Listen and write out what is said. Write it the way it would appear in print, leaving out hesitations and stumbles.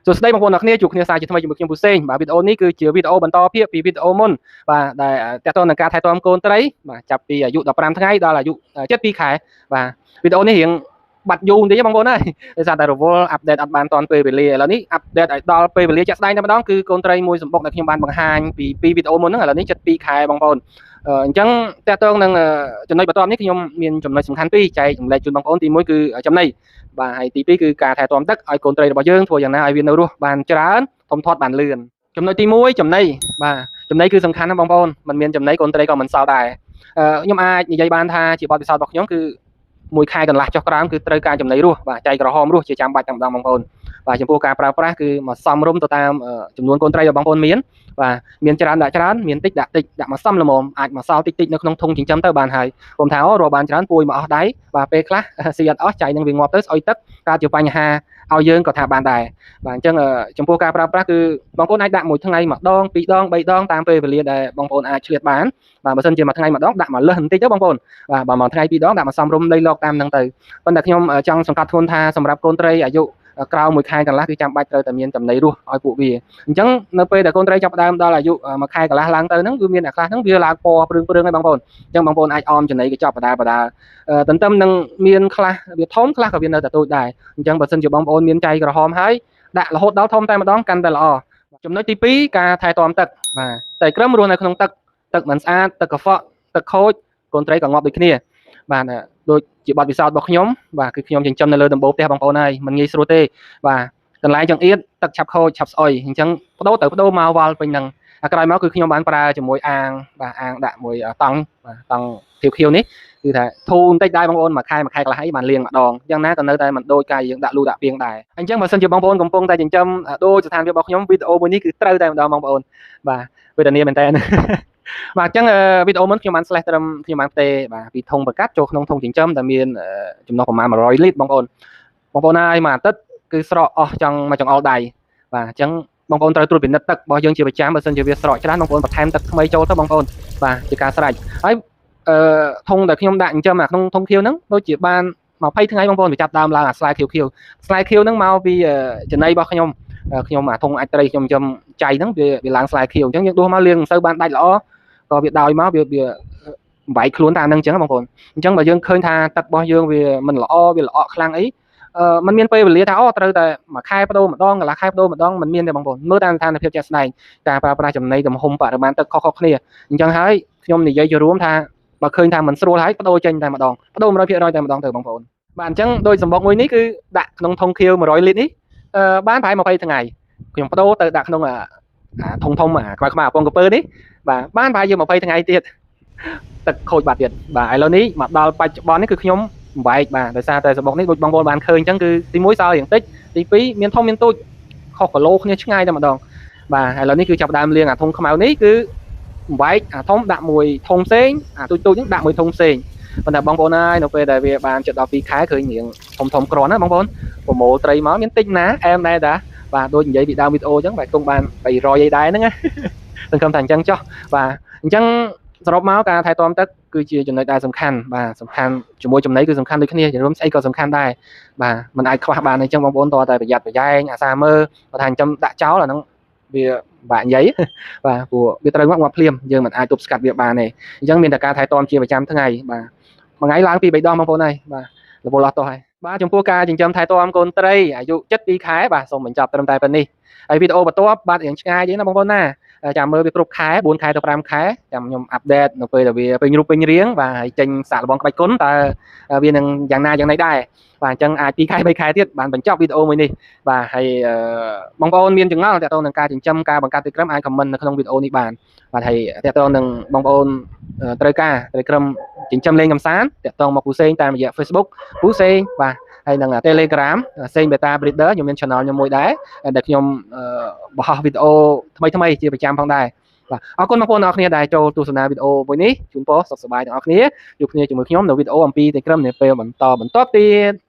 សួស្តីបងប្អូនអ្នកគ្នាជួបគ្នាសារជាថ្មីជាមួយខ្ញុំពូសេងបាទវីដេអូនេះគឺជាវីដេអូបន្តភាពពីវីដេអូមុនបាទដែលតកតងនឹងការថែទាំកូនត្រីបាទចាប់ពីអាយុ15ថ្ងៃដល់អាយុ7 ខែបាទវីដេអូនេះរៀងបាត់យូរបន្តិចបងប្អូនអើយដោយសារតែរវល់អាប់ដេតអត់បានតាន់ពេលវេលាឥឡូវនេះអាប់ដេតឲ្យដល់ពេលវេលាជាក់ស្ដែងតែម្ដងគឺកូនត្រីមួយសម្បុកដែលខ្ញុំបានបង្ហាញពីវីដេអូមុនហ្នឹងឥឡូវនេះ7 ខែបងប្អូនអញ្ចឹងតកតងនឹងចំណុចបន្ទាប់នេះខ្ញុំមានចំណុចសំខាន់ពីរចែកចម្លែកជូនបងប្អូនទី1គឺចំណីបាទហើយទី2គឺការថែទាំទឹកឲ្យកូនត្រីរបស់យើងធ្វើយ៉ាងណាឲ្យវានៅរស់បានច្រើនធំធាត់បានលឿនចំណុចទី1ចំណីបាទចំណីគឺសំខាន់ណាស់បងប្អូនមិនមានចំណីកូនត្រីក៏មិនសល់ដែរខ្ញុំអាចនិយាយបានថាជាបទពិសោធន៍របស់ខ្ញុំគឺ1 ខែកន្លះចុះក្រោមគឺត្រូវការចំណីរស់បាទចៃក្រហមរស់ជាចាំបាច់តែម្ដងបងប្អូនបាទចំពោះការប្រើប្រាស់គឺមកសមរម្យទៅតាមចំនួនកូនត្រីរបស់បងប្អូនមានបាទមានច្រើនដាក់ច្រើនមានតិចដាក់តិចដាក់មកសមល្មមអាចមកសល់តិចតិចនៅក្នុងធុងចិញ្ចឹមទៅបានហើយខ្ញុំថារកបានច្រើនពួយមកអស់ដៃបាទពេលខ្លះស៊ីអត់អស់ចៃនឹងវាងាប់ទៅស្អុយទឹកកើតជាបញ្ហាឲ្យយើងក៏ថាបានដែរបាទអញ្ចឹងចំពោះការប្រើប្រាស់គឺបងប្អូនអាចដាក់មួយថ្ងៃម្ដង2 ដង 3 ដងតាមពេលវេលាដែលបងប្អូនអាចឆ្លៀតបានបាទបើសិនជាមួយថ្ងៃម្ដងដាក់មកលើសបន្តិចទៅបងប្អូនបាទបើមួយថ្ងៃ2 ដងដាក់មកសមរម្យដីលកតាមហ្នឹងទៅប៉ុន្តែខ្ញុំចង់សង្កត់ធ្ងន់ថាសម្រាប់កូនត្រីអាយុក្រៅ1 ខែកន្លះគឺចាំបាច់ត្រូវតែមានចំណីរស់ឲ្យពួកវាអញ្ចឹងនៅពេលដែលកូនត្រីចាប់ផ្ដើមដល់អាយុ1 ខែកន្លះឡើងទៅហ្នឹងគឺមានអ្នកខ្លះហ្នឹងវាឡើងពណ៌ព្រឹងៗហើយបងប្អូនអញ្ចឹងបងប្អូនអាចអមចំណីកញ្ចប់បដាទន្ទឹមនឹងមានខ្លះវាធំខ្លះក៏វានៅតែតូចដែរអញ្ចឹងបើសិនជាបងប្អូនមានចៃក្រហមហើយដាក់រហូតដល់ធំតែម្ដងកាន់តែល្អចំណុចទី2ការថែទាំទឹកបាទត្រីក្រឹមរស់នៅក្នុងទឹកមិនស្អាតទឹកកខ្វក់ទឹកខូចកូនត្រីក៏ងាប់ដូចគ្នាបាទដូចជាបទពិសោធន៍របស់ខ្ញុំបាទគឺខ្ញុំចិញ្ចឹមនៅលើដំបូលផ្ទះបងប្អូនហើយមិនងាយស្រួលទេបាទកន្លែងចង្អៀតទឹកឆាប់ខូចឆាប់ស្អុយអញ្ចឹងបដូរមកវល់ពេញហ្នឹងក្រោយមកគឺខ្ញុំបានប្រើជាមួយអាងបាទអាងដាក់មួយតង់បាទតង់ខៀវនេះគឺថាធូរបន្តិចដែរបងប្អូន1 ខែកន្លះអីបានលាងម្ដងយ៉ាងណាក៏នៅតែមិនដូចការយើងដាក់លូដាក់ពីងដែរអញ្ចឹងបើសិនជាបងប្អូនកំពុងតែចិញ្ចឹមដូចស្ថានភាពរបស់ខ្ញុំវីដេអូមួយនេះគឺត្រូវតែម្ដងបងប្អូនបាទវេទនាមែនតើបាទអញ្ចឹងវីដេអូមុនខ្ញុំបានslash ត្រឹមខ្ញុំបានផ្ទេរបាទពីធុងប្រកាសចូលក្នុងធុងចិញ្ចឹមដែលមានចំណុះប្រមាណ100 លីត្របងប្អូនហើយមួយអាទិត្យគឺស្រកអស់ចង់មកចង្អុលដៃបាទអញ្ចឹងបងប្អូនត្រូវត្រួតពិនិត្យទឹករបស់យើងជាប្រចាំបើសិនជាវាស្រកច្រើនបងប្អូនបន្ថែមទឹកថ្មីចូលទៅបងប្អូនបាទជាការស្រេចហើយធុងដែលខ្ញុំដាក់ចិញ្ចឹមក្នុងធុងខៀវហ្នឹងដូចជាបាន20 ថ្ងៃបងប្អូនវាចាប់ដើមឡើងអាស្លែខៀវហ្នឹងមកពីចំណីរបស់ខ្ញុំអាធុងអាចត្រីខ្ញុំចិញ្ចឹមចៃហ្នឹងវាឡើងស្លែខៀវអញ្ចឹងយើងដួសមកលាងមិនសូវបានដាច់ល្អក៏វាដោយមកវាបែកខ្លួនតាមហ្នឹងអញ្ចឹងបងប្អូនអញ្ចឹងបើយើងឃើញថាទឹករបស់យើងវាមិនល្អវាល្អក់ខ្លាំងអីมันមានពេលវេលាថាត្រូវតែ1 ខែបដូរម្ដងកន្លះខែបដូរម្ដងมันមានទេបងប្អូនមើលតាមស្ថានភាពជាក់ស្ដែងការប្រើប្រាស់ចំណីទំហំបរិមាណទឹកខុសៗគ្នាអញ្ចឹងហើយខ្ញុំនិយាយជារួមថាបើឃើញថាมันស្រួលហើយបដូរចេញតែម្ដងបដូរ 100% តែម្ដងទៅបងប្អូនបាទអញ្ចឹងដោយសម្បុកមួយនេះគឺដាក់ក្នុងធុងខៀវ100 លីត្រនេះបានប្រហែល20 ថ្ងៃខ្ញុំបដូរទៅដាក់ក្នុងធុងធំខ្មៅអាពងកពើនេះបាទបានប្រហែលជា20 ថ្ងៃទៀតទឹកខូចបាត់ទៀតបាទឥឡូវនេះមកដល់បច្ចុប្បន្ននេះគឺខ្ញុំបែកបាទដោយសារតែសម្បុកនេះដូចបងប្អូនបានឃើញអញ្ចឹងគឺទី1សល់រៀងតិចទី2មានធំមានតូចខុសគីឡូគ្នាឆ្ងាយតែម្ដងបាទឥឡូវនេះគឺចាប់ដើមលាងអាធុងខ្មៅនេះគឺបែកអាធំដាក់មួយធុងផ្សេងអាតូចហ្នឹងដាក់មួយធុងផ្សេងប៉ុន្តែបងប្អូនហើយនៅពេលដែលវាបានជិតដល់2 ខែឃើញរៀងធំគ្រាន់ណាបងប្អូនប្រមូលត្រីមកមានតិចណាអែមដែរតាបាទដូចនិយាយពីដើមវីដេអូអញ្ចឹងបាទគង់បាន300អីដែរហ្នឹងណាសង្ឃឹមថាអញ្ចឹងចុះបាទអញ្ចឹងសរុបមកការថែទាំទឹកគឺជាចំណុចដែលសំខាន់បាទសំខាន់ជាមួយចំណីគឺសំខាន់ដូចគ្នាជារួមស្អីក៏សំខាន់ដែរបាទมันអាចខ្វះបានអញ្ចឹងបងប្អូនតើតែប្រយ័ត្នប្រយែងអាសាមើលបើថាចិញ្ចឹមដាក់ចោលអាហ្នឹងវាបាក់និយាយបាទព្រោះវាត្រូវងាប់ភ្លាមយើងមិនអាចទប់ស្កាត់វាបានទេអញ្ចឹងមានតែការថែទាំជាប្រចាំថ្ងៃបាទមួយថ្ងៃឡើង2 3 ដងបងប្អូនហើយបាទរវល់អស់ទោះហើយបាទចំពោះការចិញ្ចឹមថែទាំកូនត្រីអាយុ7 ខែបាទសូមបញ្ចប់ត្រឹមតែប៉ុណ្នេះហើយវីដេអូបន្ទាប់បាទរៀងឆ្ងាយទេណាបងប្អូនណាចាំមើលវាគ្រប់ខែ4 ខែទៅ5 ខែចាំខ្ញុំអាប់ដេតនៅពេលដែលវាពេញរូបពេញរាងបាទហើយចេញសាកល្បងក្បាច់គុណតើវានឹងយ៉ាងណាយ៉ាងណីដែរបាទអញ្ចឹងអាច2 ខែ 3 ខែទៀតបានបញ្ចប់វីដេអូមួយនេះបាទហើយបងប្អូនមានចម្ងល់ទាក់ទងនឹងការចិញ្ចឹមការបង្កាត់ត្រីក្រឹមអាចខមមិននៅក្នុងវីដេអូនេះបានបាទហើយទាក់ទងនឹងបងប្អូនត្រូវការត្រីក្រឹមចិញ្ចឹមលេងកំសាន្តទាក់ទងមកពូសេងតាមរយៈ Facebook ពូសេងបាទហើយនឹង Telegram សេង Beta Breeder ខ្ញុំមាន channel ខ្ញុំមួយដែរដែលខ្ញុំបង្ហោះវីដេអូថ្មីជាប្រចាំផងដែរបាទអរគុណបងប្អូនទាំងអស់គ្នាដែលចូលទស្សនាវីដេអូមួយនេះជូនពរសុខសប្បាយទាំងអស់គ្នាជួបគ្នាជាមួយខ្ញុំនៅវីដេអូអំពីត្រីក្រឹមនាពេលបន្តទៀត